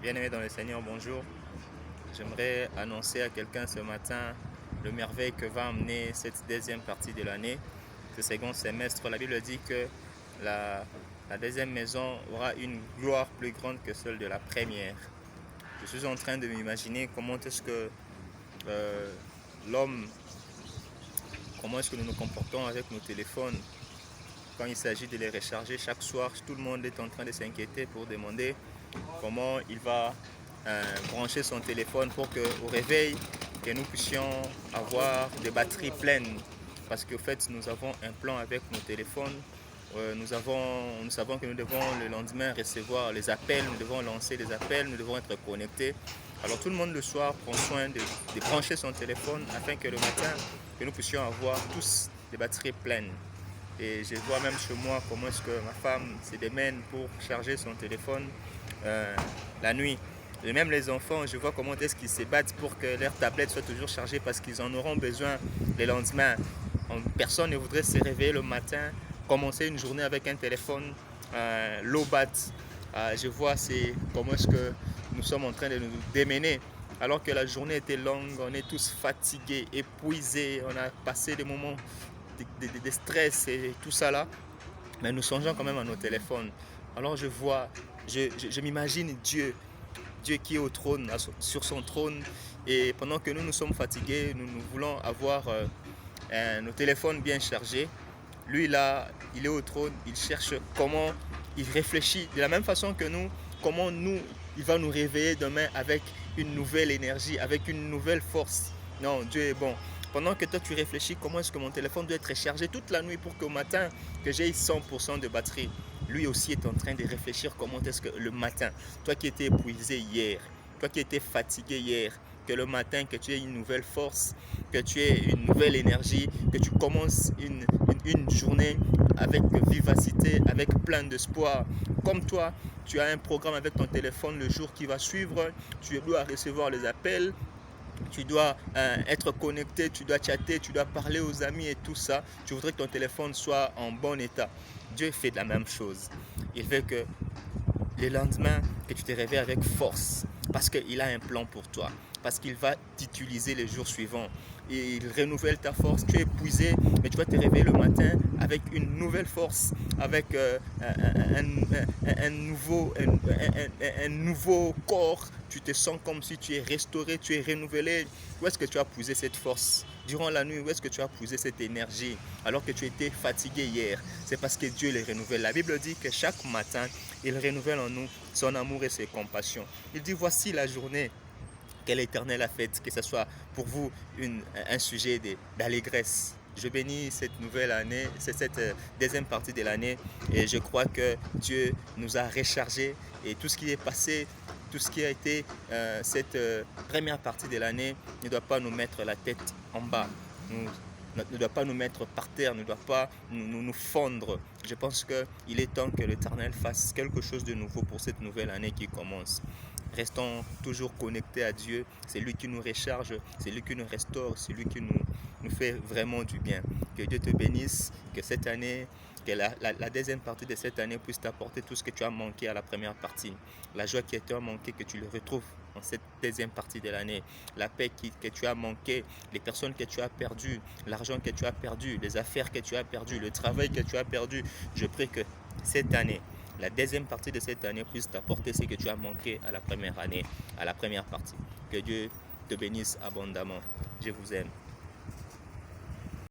Bien-aimé dans le Seigneur, bonjour. J'aimerais annoncer à quelqu'un ce matin le merveille que va amener cette deuxième partie de l'année, ce second semestre. La Bible dit que la, la deuxième maison aura une gloire plus grande que celle de la première. Je suis en train de m'imaginer comment est-ce que euh, l'homme, comment est-ce que nous nous comportons avec nos téléphones quand il s'agit de les recharger chaque soir. Tout le monde est en train de s'inquiéter pour demander comment il va brancher son téléphone pour qu'au réveil, que nous puissions avoir des batteries pleines. Parce qu'au fait, nous avons un plan avec nos téléphones. Nous savons que nous devons le lendemain recevoir les appels, nous devons lancer les appels, nous devons être connectés. Alors tout le monde le soir prend soin de brancher son téléphone afin que le matin, que nous puissions avoir tous des batteries pleines. Et je vois même chez moi comment est-ce que ma femme se démène pour charger son téléphone la nuit. Et même les enfants, je vois comment est-ce qu'ils se battent pour que leur tablette soit toujours chargée parce qu'ils en auront besoin le lendemain. Personne ne voudrait se réveiller le matin, commencer une journée avec un téléphone low bat. Je vois comment est-ce que nous sommes en train de nous démener. Alors que la journée était longue, on est tous fatigués, épuisés, on a passé des moments de stress et tout ça là, mais nous songeons quand même à nos téléphones. Alors je m'imagine Dieu qui est au trône, sur son trône, et pendant que nous sommes fatigués, nous voulons avoir nos téléphones bien chargés. Lui là, il est au trône, il cherche comment, il réfléchit de la même façon que nous, comment il va nous réveiller demain avec une nouvelle énergie, avec une nouvelle force. Non, Dieu est bon. Pendant que toi tu réfléchis comment est-ce que mon téléphone doit être chargé toute la nuit pour qu'au matin que j'ai 100% de batterie, lui aussi est en train de réfléchir comment est-ce que le matin, toi qui étais épuisé hier, toi qui étais fatigué hier, que le matin que tu aies une nouvelle force, que tu aies une nouvelle énergie, que tu commences une journée avec vivacité, avec plein d'espoir. Comme toi, tu as un programme avec ton téléphone le jour qui va suivre, tu dois recevoir les appels, tu dois être connecté, tu dois chatter, tu dois parler aux amis et tout ça. Tu voudrais que ton téléphone soit en bon état. Dieu fait la même chose. Il veut que le lendemain, que tu te réveilles avec force. Parce qu'il a un plan pour toi. Parce qu'il va t'utiliser les jours suivants. Et il renouvelle ta force. Tu es épuisé, mais tu vas te réveiller le matin avec une nouvelle force, avec un nouveau corps. Tu te sens comme si tu es restauré, tu es renouvelé. Où est-ce que tu as puisé cette force? Durant la nuit, où est-ce que tu as puisé cette énergie alors que tu étais fatigué hier? C'est parce que Dieu les renouvelle. La Bible dit que chaque matin, il renouvelle en nous son amour et ses compassions. Il dit, voici la journée que l'Éternel a faite, que ce soit pour vous un sujet d'allégresse. Je bénis cette nouvelle année, cette deuxième partie de l'année, et je crois que Dieu nous a rechargés et tout ce qui est passé, tout ce qui a été cette première partie de l'année ne doit pas nous mettre la tête en bas. Ne doit pas nous mettre par terre, ne doit pas nous fondre. Je pense qu'il est temps que l'Éternel fasse quelque chose de nouveau pour cette nouvelle année qui commence. Restons toujours connectés à Dieu. C'est lui qui nous recharge, c'est lui qui nous restaure, c'est lui qui nous fait vraiment du bien. Que Dieu te bénisse, que cette année, que la deuxième partie de cette année puisse t'apporter tout ce que tu as manqué à la première partie. La joie qui t'a manqué, que tu le retrouves dans cette deuxième partie de l'année. La paix que tu as manqué, les personnes que tu as perdues, l'argent que tu as perdu, les affaires que tu as perdues, le travail que tu as perdu. Je prie que cette année, la deuxième partie de cette année puisse t'apporter ce que tu as manqué à la première année, à la première partie. Que Dieu te bénisse abondamment. Je vous aime.